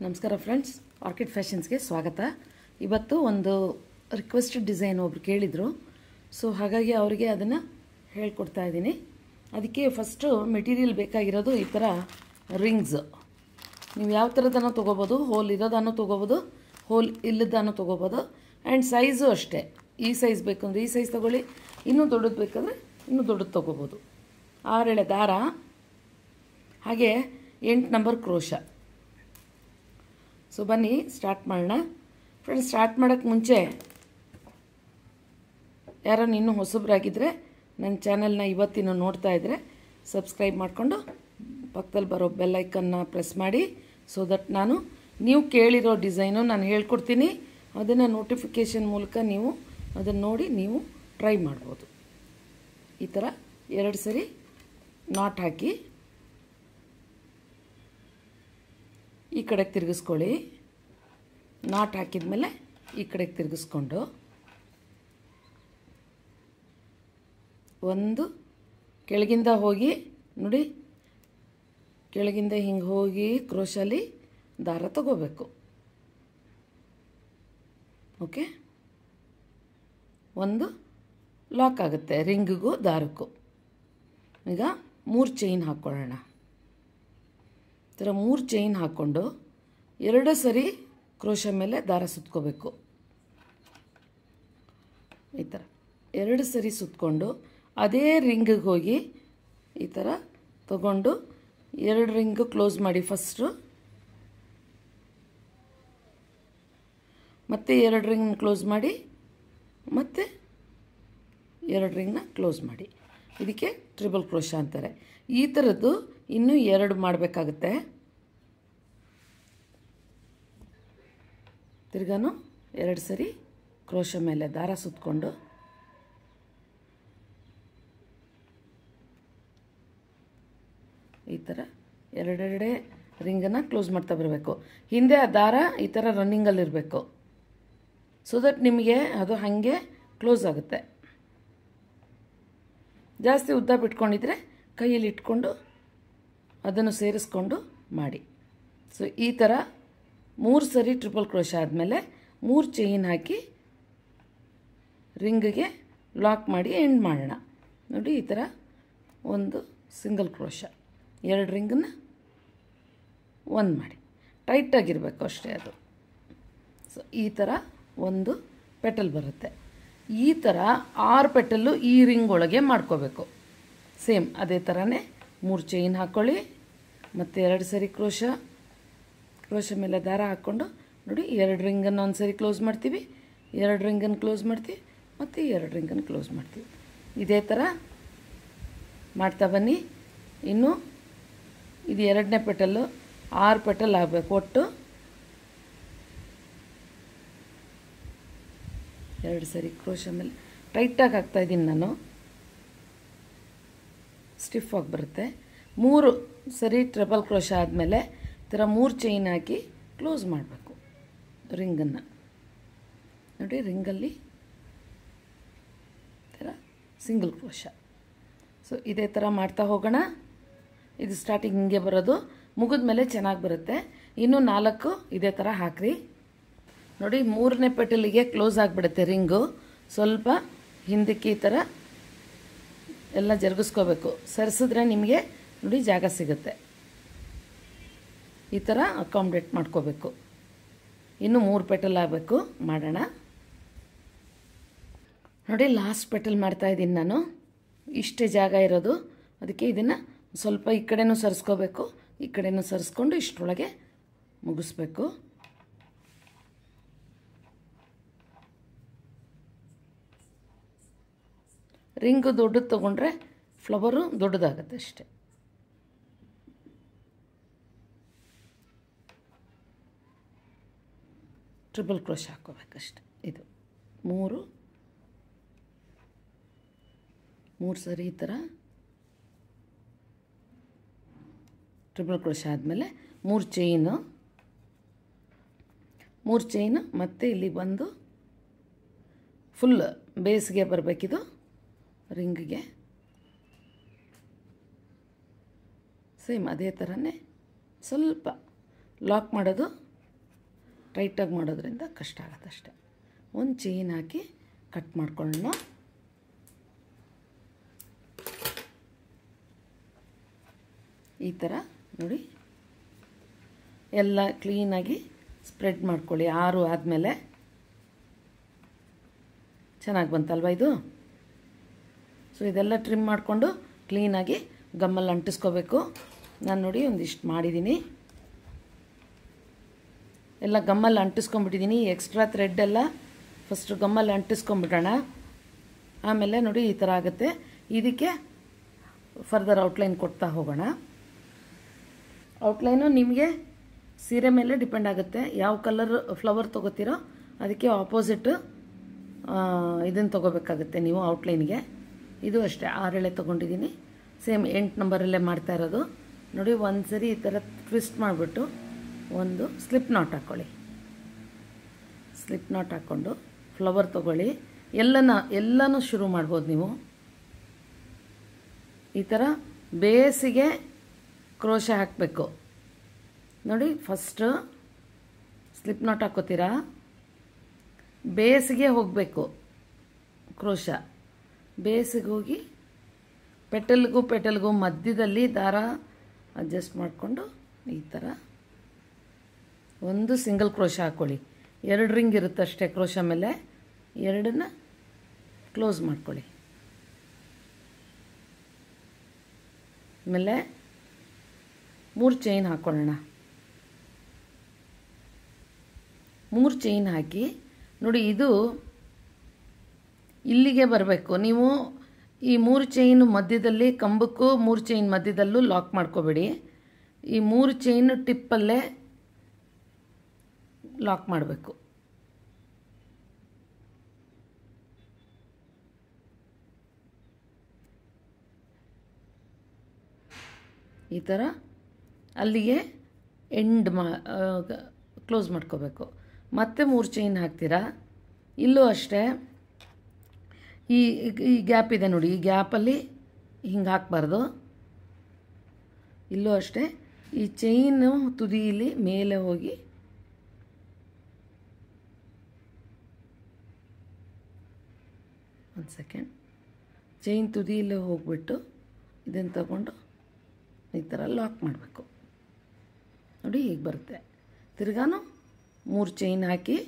ನಮಸ್ಕಾರ friends, orchid ಫ್ಯಾಷನ್ಸ್ಗೆ ಸ್ವಾಗತ. ಇವತ್ತು ಒಂದು ರಿಕ್ವೆಸ್ಟೆಡ್ ಡಿಸೈನ್ ಒಬ್ರು ಕೇಳಿದರು. ಸೊ ಹಾಗಾಗಿ ಅವರಿಗೆ ಅದನ್ನು ಹೇಳ್ಕೊಡ್ತಾ ಇದ್ದೀನಿ. ಅದಕ್ಕೆ ಫಸ್ಟು ಮೆಟೀರಿಯಲ್ ಬೇಕಾಗಿರೋದು ಈ ಥರ ರಿಂಗ್ಸ್. ನೀವು ಯಾವ ಥರದನ್ನು ತೊಗೋಬೋದು, ಹೋಲ್ ಇರೋದನ್ನು ತೊಗೋಬೋದು, ಹೋಲ್ ಇಲ್ಲದನ್ನು ತೊಗೋಬೋದು. ಆ್ಯಂಡ್ ಸೈಜು ಅಷ್ಟೇ, ಈ ಸೈಜ್ ಬೇಕಂದರೆ ಈ ಸೈಜ್ ತೊಗೊಳ್ಳಿ, ಇನ್ನೂ ದೊಡ್ಡದು ಬೇಕಂದರೆ ಇನ್ನೂ ದೊಡ್ಡದು ತೊಗೋಬೋದು. 6 ಎಳೆ ದಾರ, ಹಾಗೆ 8 ನಂಬರ್ ಕ್ರೋಶ. ಸೊ ಬನ್ನಿ ಸ್ಟಾರ್ಟ್ ಮಾಡೋಣ. ಫ್ರೆಂಡ್ಸ್, ಸ್ಟಾರ್ಟ್ ಮಾಡೋಕ್ಕೆ ಮುಂಚೆ ಯಾರನ್ನು ಇನ್ನೂ ಹೊಸಬ್ರಾಗಿದ್ದರೆ ನನ್ನ ಚಾನಲ್ನ ಇವತ್ತಿನ ನೋಡ್ತಾ ಇದ್ದರೆ ಸಬ್ಸ್ಕ್ರೈಬ್ ಮಾಡಿಕೊಂಡು ಪಕ್ಕದಲ್ಲಿ ಬರೋ ಬೆಲ್ ಐಕನ್ನ ಪ್ರೆಸ್ ಮಾಡಿ. ಸೊ ದಟ್ ನೀವು ಕೇಳಿರೋ ಡಿಸೈನು ನಾನು ಹೇಳ್ಕೊಡ್ತೀನಿ. ಅದನ್ನು ನೋಟಿಫಿಕೇಷನ್ ಮೂಲಕ ನೀವು ಅದನ್ನು ನೋಡಿ ನೀವು ಟ್ರೈ ಮಾಡ್ಬೋದು. ಈ ಥರ 2 ಸರಿ ನಾಟ್ ಹಾಕಿ ಈ ಕಡೆಗೆ ತಿರುಗಿಸ್ಕೊಳ್ಳಿ. ನಾಟ್ ಹಾಕಿದ್ಮೇಲೆ ಈ ಕಡೆಗೆ ತಿರುಗಿಸ್ಕೊಂಡು ಒಂದು ಕೆಳಗಿಂದ ಹೋಗಿ ನೋಡಿ, ಕೆಳಗಿಂದ ಹಿಂಗೆ ಹೋಗಿ ಕ್ರೋಶಲ್ಲಿ ದಾರ ತಗೋಬೇಕು. ಓಕೆ, ಒಂದು ಲಾಕ್ ಆಗುತ್ತೆ ರಿಂಗಿಗೂ ದಾರಕ್ಕೂ. ಈಗ 3 ಚೈನ್ ಹಾಕ್ಕೊಳ್ಳೋಣ. ಈ ಥರ 3 ಚೈನ್ ಹಾಕ್ಕೊಂಡು 2 ಸರಿ ಕ್ರೋಶ ಮೇಲೆ ದಾರ ಸುತ್ಕೋಬೇಕು. ಈ ಥರ 2 ಸರಿ ಸುತ್ಕೊಂಡು ಅದೇ ರಿಂಗಿಗೆ ಹೋಗಿ ಈ ಥರ ತಗೊಂಡು 2 ರಿಂಗು ಕ್ಲೋಸ್ ಮಾಡಿ ಫಸ್ಟು, ಮತ್ತೆ 2 ರಿಂಗ್ನ ಕ್ಲೋಸ್ ಮಾಡಿ, ಮತ್ತೆ 2 ರಿಂಗ್ನ ಕ್ಲೋಸ್ ಮಾಡಿ. ಇದಕ್ಕೆ ಟ್ರಿಬಲ್ ಕ್ರೋಶ ಅಂತಾರೆ. ಈ ಥರದ್ದು ಇನ್ನೂ 2 ಮಾಡಬೇಕಾಗುತ್ತೆ. ತಿರ್ಗಾನು 2 ಸರಿ ಕ್ರೋಶ ಮೇಲೆ ದಾರ ಸುತ್ಕೊಂಡು ಈ ಥರ 2 ರಿಂಗನ್ನು ಕ್ಲೋಸ್ ಮಾಡ್ತಾ ಬರಬೇಕು. ಹಿಂದೆ ಆ ದಾರ ಈ ಥರ ರನ್ನಿಂಗಲ್ಲಿರಬೇಕು. ಸೊ ದಟ್ ನಿಮಗೆ ಅದು ಹಾಗೆ ಕ್ಲೋಸ್ ಆಗುತ್ತೆ. ಜಾಸ್ತಿ ಉದ್ದ ಬಿಟ್ಕೊಂಡಿದ್ರೆ ಕೈಯಲ್ಲಿ ಇಟ್ಕೊಂಡು ಅದನ್ನು ಸೇರಿಸ್ಕೊಂಡು ಮಾಡಿ. ಸೊ ಈ ಥರ 3 ಸರಿ ಟ್ರಿಪಲ್ ಕ್ರೋಶ ಆದಮೇಲೆ 3 ಚೈನ್ ಹಾಕಿ ರಿಂಗಿಗೆ ಲಾಕ್ ಮಾಡಿ ಎಂಡ್ ಮಾಡೋಣ. ನೋಡಿ, ಈ ಥರ ಒಂದು ಸಿಂಗಲ್ ಕ್ರೋಶ, 2 ರಿಂಗನ್ನು 1 ಮಾಡಿ. ಟೈಟಾಗಿರಬೇಕು ಅಷ್ಟೇ ಅದು. ಸೊ ಈ ಥರ ಒಂದು ಪೆಟಲ್ ಬರುತ್ತೆ. ಈ ಥರ 6 ಪೆಟಲ್ಲು ಈ ರಿಂಗ್ ಒಳಗೆ ಮಾಡ್ಕೋಬೇಕು. ಸೇಮ್ ಅದೇ ಥರನೇ 3 ಚೈನ್ ಹಾಕ್ಕೊಳ್ಳಿ, ಮತ್ತು 2 ಸರಿ ಕ್ರೋಶ ಮೇಲೆ ದಾರ ಹಾಕ್ಕೊಂಡು ನೋಡಿ, 2 ರಿಂಗನ್ನು ಒಂದು ಸರಿ ಕ್ಲೋಸ್ ಮಾಡ್ತೀವಿ, 2 ರಿಂಗನ್ನು ಕ್ಲೋಸ್ ಮಾಡ್ತೀವಿ, ಮತ್ತು 2 ರಿಂಗನ್ನು ಕ್ಲೋಸ್ ಮಾಡ್ತೀವಿ. ಇದೇ ಥರ ಮಾಡ್ತಾ ಬನ್ನಿ. ಇನ್ನು ಇದು 2ನೇ ಪೆಟಲ್ಲು, 6 ಪೆಟಲ್ ಆಗಬೇಕು ಒಟ್ಟು. 2 ಸರಿ ಕ್ರೋಶ ಮೇಲೆ ಟೈಟಾಗಿ ಹಾಕ್ತಾಯಿದ್ದೀನಿ ನಾನು, ಸ್ಟಿಫ್ ಆಗಿ ಬರುತ್ತೆ. 3 ಸರಿ ಟ್ರಿಬಲ್ ಕ್ರೋಶ ಆದಮೇಲೆ ಈ ಥರ 3 ಚೈನ್ ಹಾಕಿ ಕ್ಲೋಸ್ ಮಾಡಬೇಕು ರಿಂಗನ್ನು. ನೋಡಿ, ರಿಂಗಲ್ಲಿ ಈ ಥರ ಸಿಂಗಲ್ ಕ್ರೋಶ. ಸೊ ಇದೇ ಥರ ಮಾಡ್ತಾ ಹೋಗೋಣ. ಇದು ಸ್ಟಾರ್ಟಿಂಗ್ ಹಿಂಗೆ ಬರೋದು, ಮುಗಿದ ಮೇಲೆ ಚೆನ್ನಾಗಿ ಬರುತ್ತೆ. ಇನ್ನೂ 4 ಇದೇ ಥರ ಹಾಕ್ರಿ. ನೋಡಿ, 3ನೇ ಪೆಟಲಿಗೆ ಕ್ಲೋಸ್ ಆಗಿಬಿಡುತ್ತೆ ರಿಂಗು. ಸ್ವಲ್ಪ ಹಿಂದಕ್ಕೆ ಈ ಥರ ಎಲ್ಲ ಜರುಗಿಸ್ಕೋಬೇಕು. ಸರಿಸಿದ್ರೆ ನಿಮಗೆ ನೋಡಿ ಜಾಗ ಸಿಗುತ್ತೆ. ಈ ಥರ ಅಕಾಮಿಡೇಟ್ ಮಾಡ್ಕೋಬೇಕು. ಇನ್ನು 3 ಪೆಟಲ್ ಆಗಬೇಕು, ಮಾಡೋಣ. ನೋಡಿ, ಲಾಸ್ಟ್ ಪೆಟಲ್ ಮಾಡ್ತಾಯಿದ್ದೀನಿ ನಾನು. ಇಷ್ಟೇ ಜಾಗ ಇರೋದು, ಅದಕ್ಕೆ ಇದನ್ನು ಸ್ವಲ್ಪ ಈ ಕಡೆನೂ ಸರಿಸ್ಕೋಬೇಕು, ಈ ಕಡೆನೂ ಸರಿಸ್ಕೊಂಡು ಇಷ್ಟರೊಳಗೆ ಮುಗಿಸ್ಬೇಕು. ರಿಂಗು ದೊಡ್ಡದು ತೊಗೊಂಡ್ರೆ ಫ್ಲವರು ದೊಡ್ಡದಾಗುತ್ತೆ ಅಷ್ಟೆ. ಟ್ರಿಬಲ್ ಕ್ರೋಶ ಹಾಕ್ಕೋಬೇಕಷ್ಟೆ. ಇದು 3 ಸರಿ ಈ ಥರ ಟ್ರಿಬಲ್ ಕ್ರೋಶ ಆದಮೇಲೆ 3 ಚೈನು, ಮತ್ತು ಇಲ್ಲಿ ಬಂದು ಫುಲ್ ಬೇಸ್ಗೆ ಬರಬೇಕಿದು ರಿಂಗಿಗೆ. ಸೇಮ್ ಅದೇ ಥರನೇ ಸ್ವಲ್ಪ ಲಾಕ್ ಮಾಡೋದು ಟೈಟಾಗಿ ಮಾಡೋದ್ರಿಂದ ಕಷ್ಟ ಆಗುತ್ತೆ ಅಷ್ಟೆ. ಒಂದು ಚೈನ್ ಹಾಕಿ ಕಟ್ ಮಾಡ್ಕೊಳ್ಳೋಣ. ಈ ಥರ ನೋಡಿ ಎಲ್ಲ ಕ್ಲೀನಾಗಿ ಸ್ಪ್ರೆಡ್ ಮಾಡ್ಕೊಳ್ಳಿ. 6 ಆದಮೇಲೆ ಚೆನ್ನಾಗಿ ಬಂತಲ್ವ ಇದು. ಸೊ ಇದೆಲ್ಲ ಟ್ರಿಮ್ ಮಾಡಿಕೊಂಡು ಕ್ಲೀನಾಗಿ ಗಮ್ಮಲ್ಲಿ ಅಂಟಿಸ್ಕೋಬೇಕು. ನಾನು ನೋಡಿ ಒಂದಿಷ್ಟು ಮಾಡಿದ್ದೀನಿ, ಎಲ್ಲ ಗಮ್ಮಲ್ಲಿ ಅಂಟಿಸ್ಕೊಂಬಿಟ್ಟಿದ್ದೀನಿ. ಎಕ್ಸ್ಟ್ರಾ ಥ್ರೆಡ್ ಎಲ್ಲ ಫಸ್ಟು ಗಮ್ಮಲ್ಲಿ ಅಂಟಿಸ್ಕೊಂಬಿಡೋಣ. ಆಮೇಲೆ ನೋಡಿ ಈ ಥರ ಆಗುತ್ತೆ. ಇದಕ್ಕೆ ಫರ್ದರ್ ಔಟ್ಲೈನ್ ಕೊಡ್ತಾ ಹೋಗೋಣ. ಔಟ್ಲೈನು ನಿಮಗೆ ಸೀರೆ ಮೇಲೆ ಡಿಪೆಂಡ್ ಆಗುತ್ತೆ. ಯಾವ ಕಲರ್ ಫ್ಲವರ್ ತೊಗೋತೀರೋ ಅದಕ್ಕೆ ಆಪೋಸಿಟ್ ಇದನ್ನು ತೊಗೋಬೇಕಾಗುತ್ತೆ ನೀವು ಔಟ್ಲೈನ್ಗೆ. ಇದು ಅಷ್ಟೇ 6 ಎಳೆ ತೊಗೊಂಡಿದ್ದೀನಿ. ಸೇಮ್ 8 ನಂಬರಲ್ಲೇ ಮಾಡ್ತಾ ಇರೋದು. ನೋಡಿ ಒಂದು ಸರಿ ಈ ಥರ ಟ್ವಿಸ್ಟ್ ಮಾಡಿಬಿಟ್ಟು ಒಂದು ಸ್ಲಿಪ್ ನಾಟ್ ಹಾಕ್ಕೊಳ್ಳಿ. ಸ್ಲಿಪ್ ನಾಟ್ ಹಾಕ್ಕೊಂಡು ಫ್ಲವರ್ ತೊಗೊಳ್ಳಿ. ಎಲ್ಲನೂ ಶುರು ಮಾಡ್ಬೋದು ನೀವು. ಈ ಥರ ಬೇಸಿಗೆ ಕ್ರೋಶ ಹಾಕಬೇಕು. ನೋಡಿ ಫಸ್ಟು ಸ್ಲಿಪ್ ನಾಟ್ ಹಾಕೋತೀರಾ, ಬೇಸಿಗೆ ಹೋಗಬೇಕು ಕ್ರೋಶ. ಬೇಸಿಗೆ ಹೋಗಿ ಪೆಟಲ್ಗೂ ಮಧ್ಯದಲ್ಲಿ ದಾರ ಅಡ್ಜಸ್ಟ್ ಮಾಡಿಕೊಂಡು ಈ ಥರ ಒಂದು ಸಿಂಗಲ್ ಕ್ರೋಶ ಹಾಕ್ಕೊಳ್ಳಿ. 2 ರಿಂಗ್ ಇರುತ್ತಷ್ಟೇ ಕ್ರೋಶ ಮೇಲೆ, 2ನ್ನ ಕ್ಲೋಸ್ ಮಾಡ್ಕೊಳ್ಳಿ. ಆಮೇಲೆ 3 ಚೈನ್ ಹಾಕ್ಕೊಳ್ಳೋಣ. 3 ಚೈನ್ ಹಾಕಿ ನೋಡಿ ಇದು ಇಲ್ಲಿಗೆ ಬರಬೇಕು. ನೀವು ಈ 3 ಚೈನ್ ಮಧ್ಯದಲ್ಲಿ ಕಂಬಕ್ಕೂ 3 ಚೈನ್ ಮಧ್ಯದಲ್ಲೂ ಲಾಕ್ ಮಾಡ್ಕೋಬೇಡಿ. ಈ 3 ಚೈನ್ ಟಿಪ್ಪಲ್ಲೇ ಲಾಕ್ ಮಾಡಬೇಕು. ಈ ಥರ ಅಲ್ಲಿಗೆ ಎಂಡ್ ಕ್ಲೋಸ್ ಮಾಡ್ಕೋಬೇಕು. ಮತ್ತೆ 3 ಚೈನ್ ಹಾಕ್ತೀರಾ. ಇಲ್ಲೂ ಅಷ್ಟೇ ಈ ಗ್ಯಾಪ್ ಇದೆ ನೋಡಿ, ಈ ಗ್ಯಾಪಲ್ಲಿ ಹಿಂಗೆ ಹಾಕಬಾರ್ದು. ಇಲ್ಲೂ ಅಷ್ಟೇ ಈ ಚೈನು ತುದಿಯಲ್ಲಿ ಮೇಲೆ ಹೋಗಿ ಒಂದು ಸೆಕೆಂಡ್, ಚೈನ್ ತುದಿಯಲ್ಲೇ ಹೋಗ್ಬಿಟ್ಟು ಇದನ್ನು ತಗೊಂಡು ಈ ಥರ ಲಾಕ್ ಮಾಡಬೇಕು. ನೋಡಿ ಹೀಗೆ ಬರುತ್ತೆ. ತಿರ್ಗಾನು 3 ಚೈನ್ ಹಾಕಿ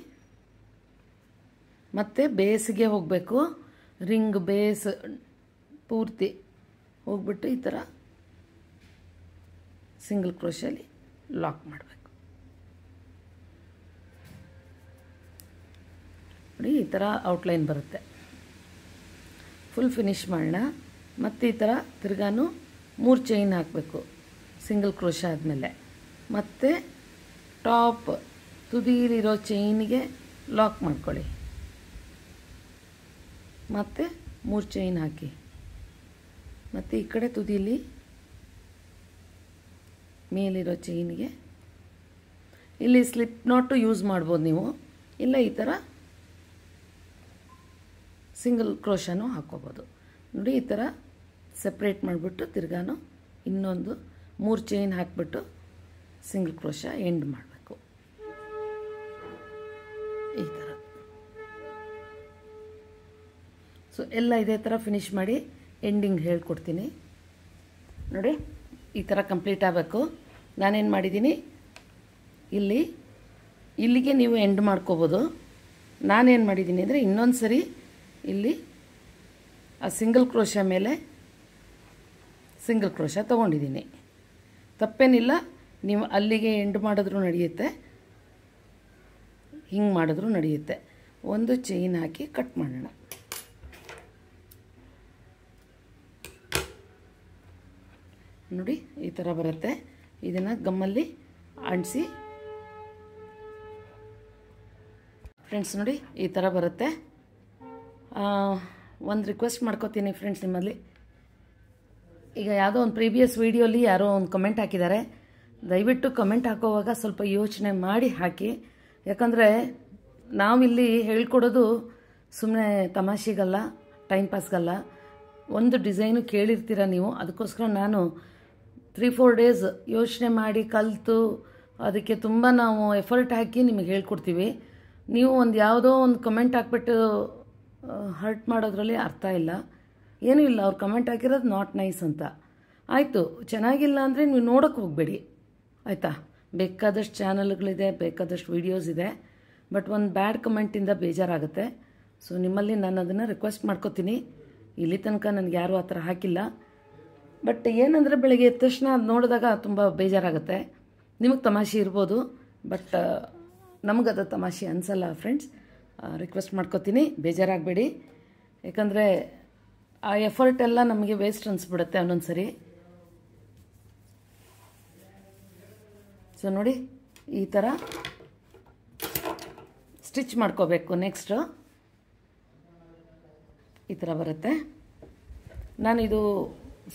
ಮತ್ತೆ ಬೇಸಿಗೆ ಹೋಗಬೇಕು. ರಿಂಗ್ ಬೇಸ್ ಪೂರ್ತಿ ಹೋಗ್ಬಿಟ್ಟು ಈ ಥರ ಸಿಂಗಲ್ ಕ್ರೋಶಲ್ಲಿ ಲಾಕ್ ಮಾಡಬೇಕು. ನೋಡಿ ಈ ಥರ ಔಟ್ಲೈನ್ ಬರುತ್ತೆ. ಫುಲ್ ಫಿನಿಶ್ ಮಾಡೋಣ. ಮತ್ತು ಈ ಥರ ತಿರ್ಗಾನು 3 ಚೈನ್ ಹಾಕಬೇಕು ಸಿಂಗಲ್ ಕ್ರೋಶ ಆದಮೇಲೆ. ಮತ್ತು ಟಾಪ್ ತುದಿಲಿರೋ ಚೈನಿಗೆ ಲಾಕ್ ಮಾಡ್ಕೊಳ್ಳಿ. ಮತ್ತು 3 ಚೈನ್ ಹಾಕಿ ಮತ್ತು ಈ ಕಡೆ ತುದಿಲಿ ಮೇಲಿರೋ ಚೈನಿಗೆ ಇಲ್ಲಿ ಸ್ಲಿಪ್ ನಾಟು ಯೂಸ್ ಮಾಡ್ಬೋದು ನೀವು, ಇಲ್ಲ ಈ ಥರ ಸಿಂಗಲ್ ಕ್ರೋಶನೂ ಹಾಕ್ಕೋಬೋದು. ನೋಡಿ ಈ ಥರ ಸಪ್ರೇಟ್ ಮಾಡಿಬಿಟ್ಟು ತಿರ್ಗಾನು ಇನ್ನೊಂದು 3 ಚೈನ್ ಹಾಕಿಬಿಟ್ಟು ಸಿಂಗಲ್ ಕ್ರೋಶ ಎಂಡ್ ಮಾಡಬೇಕು. ಈ ಥರ ಸೊ ಎಲ್ಲ ಇದೇ ಥರ ಫಿನಿಶ್ ಮಾಡಿ ಎಂಡಿಂಗ್ ಹೇಳ್ಕೊಡ್ತೀನಿ. ನೋಡಿ ಈ ಥರ ಕಂಪ್ಲೀಟ್ ಆಗಬೇಕು. ನಾನೇನು ಮಾಡಿದ್ದೀನಿ, ಇಲ್ಲಿಗೆ ನೀವು ಎಂಡ್ ಮಾಡ್ಕೋಬೋದು. ನಾನೇನು ಮಾಡಿದ್ದೀನಿ ಅಂದರೆ ಇನ್ನೊಂದು ಸರಿ ಇಲ್ಲಿ ಆ ಸಿಂಗಲ್ ಕ್ರೋಶ ಮೇಲೆ ಸಿಂಗಲ್ ಕ್ರೋಶ ತೊಗೊಂಡಿದ್ದೀನಿ. ತಪ್ಪೇನಿಲ್ಲ, ನೀವು ಅಲ್ಲಿಗೆ ಎಂಡ್ ಮಾಡಿದ್ರೂ ನಡೆಯುತ್ತೆ, ಹಿಂಗೆ ಮಾಡಿದ್ರೂ ನಡೆಯುತ್ತೆ. ಒಂದು ಚೈನ್ ಹಾಕಿ ಕಟ್ ಮಾಡೋಣ. ನೋಡಿ ಈ ಥರ ಬರುತ್ತೆ. ಇದನ್ನು ಗಮ್ಮಲ್ಲಿ ಅಂಟಿಸಿ ಫ್ರೆಂಡ್ಸ್. ನೋಡಿ ಈ ಥರ ಬರುತ್ತೆ. ಒಂದು ರಿಕ್ವೆಸ್ಟ್ ಮಾಡ್ಕೋತೀನಿ ಫ್ರೆಂಡ್ಸ್ ನಿಮ್ಮಲ್ಲಿ. ಈಗ ಯಾವುದೋ ಒಂದು ಪ್ರೀವಿಯಸ್ ವೀಡಿಯೋಲಿ ಯಾರೋ ಒಂದು ಕಮೆಂಟ್ ಹಾಕಿದ್ದಾರೆ. ದಯವಿಟ್ಟು ಕಮೆಂಟ್ ಹಾಕೋವಾಗ ಸ್ವಲ್ಪ ಯೋಚನೆ ಮಾಡಿ ಹಾಕಿ. ಯಾಕಂದರೆ ನಾವಿಲ್ಲಿ ಹೇಳ್ಕೊಡೋದು ಸುಮ್ಮನೆ ತಮಾಷೆಗಲ್ಲ, ಟೈಮ್ ಪಾಸ್ಗಲ್ಲ. ಒಂದು ಡಿಸೈನು ಕೇಳಿರ್ತೀರ ನೀವು, ಅದಕ್ಕೋಸ್ಕರ ನಾನು 3-4 ಡೇಸ್ ಯೋಚನೆ ಮಾಡಿ ಕಲಿತು ಅದಕ್ಕೆ ತುಂಬ ನಾವು ಎಫರ್ಟ್ ಹಾಕಿ ನಿಮಗೆ ಹೇಳ್ಕೊಡ್ತೀವಿ. ನೀವು ಒಂದು ಯಾವುದೋ ಒಂದು ಕಮೆಂಟ್ ಹಾಕ್ಬಿಟ್ಟು ಹರ್ಟ್ ಮಾಡೋದ್ರಲ್ಲಿ ಅರ್ಥ ಇಲ್ಲ. ಏನೂ ಇಲ್ಲ, ಅವ್ರು ಕಮೆಂಟ್ ಹಾಕಿರೋದು ನಾಟ್ ನೈಸ್ ಅಂತ. ಆಯಿತು, ಚೆನ್ನಾಗಿಲ್ಲ ಅಂದರೆ ನೀವು ನೋಡೋಕ್ಕೆ ಹೋಗಬೇಡಿ ಆಯಿತಾ. ಬೇಕಾದಷ್ಟು ಚಾನಲ್ಗಳಿದೆ, ಬೇಕಾದಷ್ಟು ವೀಡಿಯೋಸ್ ಇದೆ. ಬಟ್ ಒಂದು ಬ್ಯಾಡ್ ಕಮೆಂಟಿಂದ ಬೇಜಾರಾಗುತ್ತೆ. ಸೊ ನಿಮ್ಮಲ್ಲಿ ನಾನು ಅದನ್ನು ರಿಕ್ವೆಸ್ಟ್ ಮಾಡ್ಕೋತೀನಿ. ಇಲ್ಲಿ ತನಕ ನನಗೆ ಯಾರೂ ಆ ಥರ ಹಾಕಿಲ್ಲ. ಬಟ್ ಏನಂದರೆ ಬೆಳಗ್ಗೆ ಎದ್ದ ತಕ್ಷಣ ಅದು ನೋಡಿದಾಗ ತುಂಬ ಬೇಜಾರಾಗುತ್ತೆ. ನಿಮಗೆ ತಮಾಷೆ ಇರ್ಬೋದು, ಬಟ್ ನಮಗದು ತಮಾಷೆ ಅನಿಸಲ್ಲ ಫ್ರೆಂಡ್ಸ್. ರಿಕ್ವೆಸ್ಟ್ ಮಾಡ್ಕೋತೀನಿ, ಬೇಜಾರಾಗಬೇಡಿ. ಯಾಕಂದರೆ ಆ ಎಫರ್ಟ್ ಎಲ್ಲ ನಮಗೆ ವೇಸ್ಟ್ ಅನಿಸ್ಬಿಡುತ್ತೆ ಒಂದೊಂದು ಸರಿ. ಸೊ ನೋಡಿ, ಈ ಥರ ಸ್ಟಿಚ್ ಮಾಡ್ಕೋಬೇಕು. ನೆಕ್ಸ್ಟು ಈ ಥರ ಬರುತ್ತೆ. ನಾನಿದು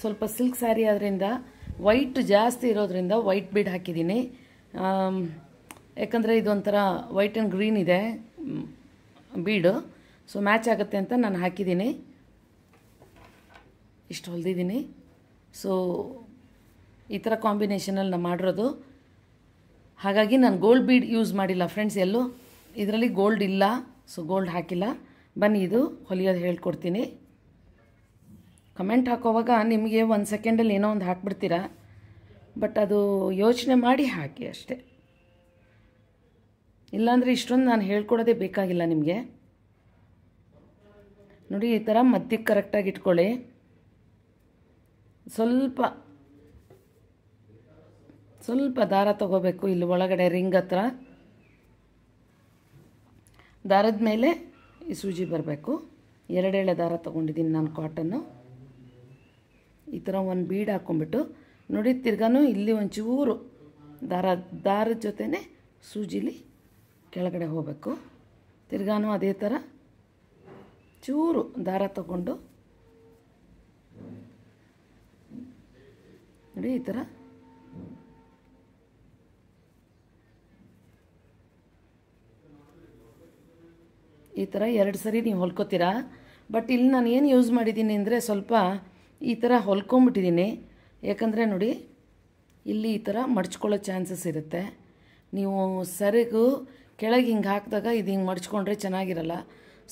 ಸ್ವಲ್ಪ ಸಿಲ್ಕ್ ಸ್ಯಾರಿ ಆದ್ದರಿಂದ ವೈಟ್ ಜಾಸ್ತಿ ಇರೋದ್ರಿಂದ ವೈಟ್ ಬೀಡ್ ಹಾಕಿದ್ದೀನಿ. ಯಾಕಂದರೆ ಇದೊಂಥರ ವೈಟ್ ಆ್ಯಂಡ್ ಗ್ರೀನ್ ಇದೆ ಬೀಡು, ಸೊ ಮ್ಯಾಚ್ ಆಗುತ್ತೆ ಅಂತ ನಾನು ಹಾಕಿದ್ದೀನಿ. ಇಷ್ಟು ಹೊಲ್ದಿದ್ದೀನಿ. ಸೊ ಈ ಥರ ಕಾಂಬಿನೇಷನಲ್ಲಿ ನಾನು ಮಾಡಿರೋದು. ಹಾಗಾಗಿ ನಾನು ಗೋಲ್ಡ್ ಬೀಡ್ ಯೂಸ್ ಮಾಡಿಲ್ಲ ಫ್ರೆಂಡ್ಸ್. ಎಲ್ಲೂ ಇದರಲ್ಲಿ ಗೋಲ್ಡ್ ಇಲ್ಲ, ಸೊ ಗೋಲ್ಡ್ ಹಾಕಿಲ್ಲ. ಬನ್ನಿ ಇದು ಹೊಲಿಯೋದು ಹೇಳ್ಕೊಡ್ತೀನಿ. ಕಮೆಂಟ್ ಹಾಕೋವಾಗ ನಿಮಗೆ 1 ಸೆಕೆಂಡಲ್ಲಿ ಏನೋ ಒಂದು ಹಾಕ್ಬಿಡ್ತೀರಾ, ಬಟ್ ಅದು ಯೋಚನೆ ಮಾಡಿ ಹಾಕಿ ಅಷ್ಟೇ. ಇಲ್ಲಾಂದರೆ ಇಷ್ಟೊಂದು ನಾನು ಹೇಳ್ಕೊಡೋದೇ ಬೇಕಾಗಿಲ್ಲ ನಿಮಗೆ. ನೋಡಿ, ಈ ಥರ ಮಧ್ಯಕ್ಕೆ ಕರೆಕ್ಟಾಗಿ ಇಟ್ಕೊಳ್ಳಿ. ಸ್ವಲ್ಪ ದಾರ ತಗೋಬೇಕು ಇಲ್ಲಿ ಒಳಗಡೆ ರಿಂಗ್ ಹತ್ರ. ದಾರದ ಮೇಲೆ ಈ ಸೂಜಿ ಬರಬೇಕು. 2 ಎಳೆ ದಾರ ತೊಗೊಂಡಿದ್ದೀನಿ ನಾನು, ಕಾಟನ್ನು. ಈ ಥರ ಒಂದು ಬೀಡ್ ಹಾಕ್ಕೊಂಬಿಟ್ಟು ನೋಡಿ, ತಿರ್ಗಾನು ಇಲ್ಲಿ ಒಂಚೂರು ದಾರದ ಜೊತೆನೇ ಸೂಜಿಲಿ ಕೆಳಗಡೆ ಹೋಗಬೇಕು. ತಿರ್ಗಾನು ಅದೇ ಥರ ಚೂರು ದಾರ ತಗೊಂಡು ನೋಡಿ, ಈ ಥರ ಈ ಥರ 2 ಸರಿ ನೀವು ಹೊಲ್ಕೋತೀರಾ. ಬಟ್ ಇಲ್ಲಿ ನಾನು ಏನು ಯೂಸ್ ಮಾಡಿದ್ದೀನಿ ಅಂದರೆ ಸ್ವಲ್ಪ ಈ ಥರ ಹೊಲ್ಕೊಂಬಿಟ್ಟಿದ್ದೀನಿ. ಯಾಕಂದರೆ ನೋಡಿ, ಇಲ್ಲಿ ಈ ಥರ ಮಡ್ಚ್ಕೊಳ್ಳೋ ಚಾನ್ಸಸ್ ಇರುತ್ತೆ. ನೀವು ಸರಿಗೂ ಕೆಳಗೆ ಹಿಂಗೆ ಹಾಕಿದಾಗ ಇದು ಹಿಂಗೆ ಮಡ್ಚ್ಕೊಂಡ್ರೆ ಚೆನ್ನಾಗಿರಲ್ಲ.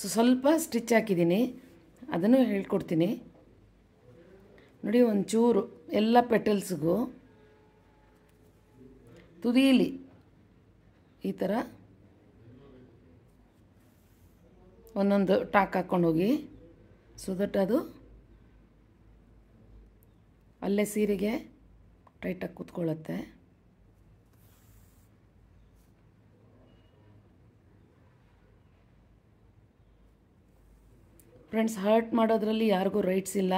ಸೊ ಸ್ವಲ್ಪ ಸ್ಟಿಚ್ ಹಾಕಿದ್ದೀನಿ, ಅದನ್ನು ಹೇಳ್ಕೊಡ್ತೀನಿ. ನೋಡಿ, ಒಂಚೂರು ಎಲ್ಲ ಪೆಟಲ್ಸ್ಗೂ ತುದೀಲಿ ಈ ಥರ ಒಂದೊಂದು ಟಾಕ್ ಹಾಕ್ಕೊಂಡು ಹೋಗಿ, ಸೊ ದಟ್ ಅದು ಅಲ್ಲೇ ಸೀರೆಗೆ ಟೈಟಾಗಿ ಕೂತ್ಕೊಳ್ಳುತ್ತೆ. ಫ್ರೆಂಡ್ಸ್, ಹರ್ಟ್ ಮಾಡೋದ್ರಲ್ಲಿ ಯಾರಿಗೂ ರೈಟ್ಸ್ ಇಲ್ಲ.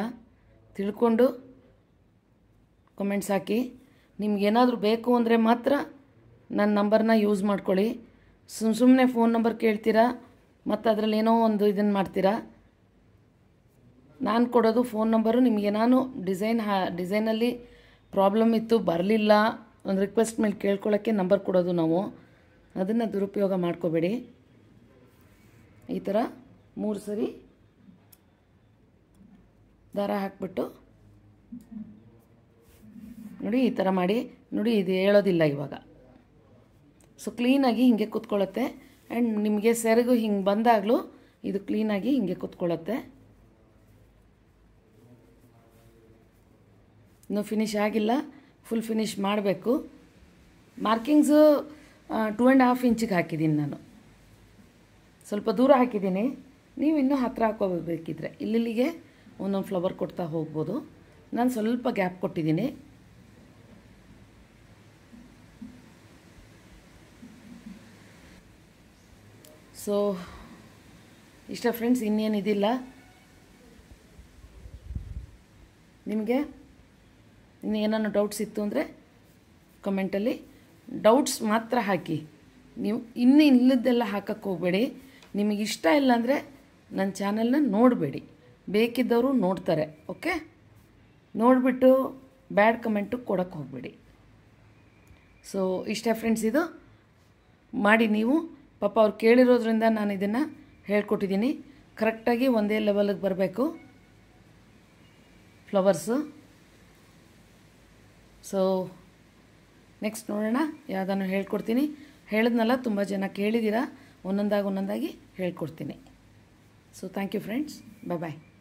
ತಿಳ್ಕೊಂಡು ಕಮೆಂಟ್ಸ್ ಹಾಕಿ. ನಿಮ್ಗೇನಾದರೂ ಬೇಕು ಅಂದರೆ ಮಾತ್ರ ನನ್ನ ನಂಬರ್ನ ಯೂಸ್ ಮಾಡ್ಕೊಳ್ಳಿ. ಸುಮ್ಮನೆ ಫೋನ್ ನಂಬರ್ ಕೇಳ್ತೀರಾ, ಮತ್ತು ಅದರಲ್ಲಿ ಏನೋ ಒಂದು ಇದನ್ನು ಮಾಡ್ತೀರಾ. ನಾನು ಕೊಡೋದು ಫೋನ್ ನಂಬರು. ನಿಮಗೆ ನಾನು ಡಿಸೈನಲ್ಲಿ ಪ್ರಾಬ್ಲಮ್ ಇತ್ತು, ಬರಲಿಲ್ಲ, ಒಂದು ರಿಕ್ವೆಸ್ಟ್ ಮೇಲೆ ಕೇಳ್ಕೊಳ್ಳೋಕ್ಕೆ ನಂಬರ್ ಕೊಡೋದು ನಾವು. ಅದನ್ನು ದುರುಪಯೋಗ ಮಾಡ್ಕೋಬೇಡಿ. ಈ ಥರ 3 ಸರಿ ದಾರ ಹಾಕ್ಬಿಟ್ಟು ನೋಡಿ, ಈ ಥರ ಮಾಡಿ. ನೋಡಿ, ಇದು ಹೇಳೋದಿಲ್ಲ ಇವಾಗ. ಸೊ ಕ್ಲೀನಾಗಿ ಹಿಂಗೆ ಕೂತ್ಕೊಳ್ಳುತ್ತೆ. ಆ್ಯಂಡ್ ನಿಮಗೆ ಸೆರಗು ಹಿಂಗೆ ಬಂದಾಗಲೂ ಇದು ಕ್ಲೀನಾಗಿ ಹಿಂಗೆ ಕೂತ್ಕೊಳ್ಳುತ್ತೆ. ಇನ್ನೂ ಫಿನಿಶ್ ಆಗಿಲ್ಲ, ಫುಲ್ ಫಿನಿಶ್ ಮಾಡಬೇಕು. ಮಾರ್ಕಿಂಗ್ಸು 2.5 ಇಂಚಿಗೆ ಹಾಕಿದ್ದೀನಿ ನಾನು. ಸ್ವಲ್ಪ ದೂರ ಹಾಕಿದ್ದೀನಿ, ನೀವು ಇನ್ನೂ ಹತ್ತಿರ ಹಾಕೋಬೇಕಿದ್ರೆ ಇಲ್ಲಿಗೆ ಒಂದೊಂದು ಫ್ಲವರ್ ಕೊಡ್ತಾ ಹೋಗ್ಬೋದು. ನಾನು ಸ್ವಲ್ಪ ಗ್ಯಾಪ್ ಕೊಟ್ಟಿದ್ದೀನಿ. ಸೊ ಇಷ್ಟ ಫ್ರೆಂಡ್ಸ್, ಇನ್ನೇನಿದಿಲ್ಲ. ನಿಮಗೆ ಇನ್ನೇನಾದ್ರು ಡೌಟ್ಸ್ ಇತ್ತು ಅಂದರೆ ಕಮೆಂಟಲ್ಲಿ ಡೌಟ್ಸ್ ಮಾತ್ರ ಹಾಕಿ. ನೀವು ಇಲ್ಲದ್ದೆಲ್ಲ ಹಾಕಕ್ಕೆ ಹೋಗಬೇಡಿ. ನಿಮಗಿಷ್ಟ ಇಲ್ಲ ಅಂದರೆ ನನ್ನ ಚಾನಲ್ನ ನೋಡಬೇಡಿ. ಬೇಕಿದ್ದವರು ನೋಡ್ತಾರೆ, ಓಕೆ? ನೋಡಿಬಿಟ್ಟು ಬ್ಯಾಡ್ ಕಮೆಂಟು ಕೊಡೋಕ್ಕೆ ಹೋಗಬೇಡಿ. ಸೊ ಇಷ್ಟೇ ಫ್ರೆಂಡ್ಸ್, ಇದು ಮಾಡಿ ನೀವು. ಪಾಪ ಅವ್ರು ಕೇಳಿರೋದ್ರಿಂದ ನಾನು ಇದನ್ನು ಹೇಳ್ಕೊಟ್ಟಿದ್ದೀನಿ. ಕರೆಕ್ಟಾಗಿ ಒಂದೇ ಲೆವೆಲಿಗೆ ಬರಬೇಕು ಫ್ಲವರ್ಸು. ಸೊ ನೆಕ್ಸ್ಟ್ ನೋಡೋಣ, ಯಾವುದನ್ನು ಹೇಳ್ಕೊಡ್ತೀನಿ. ಹೇಳಿದ್ನಲ್ಲ, ತುಂಬ ಜನ ಕೇಳಿದ್ದೀರಾ, ಒಂದೊಂದಾಗಿ ಹೇಳ್ಕೊಡ್ತೀನಿ. So thank you friends, bye.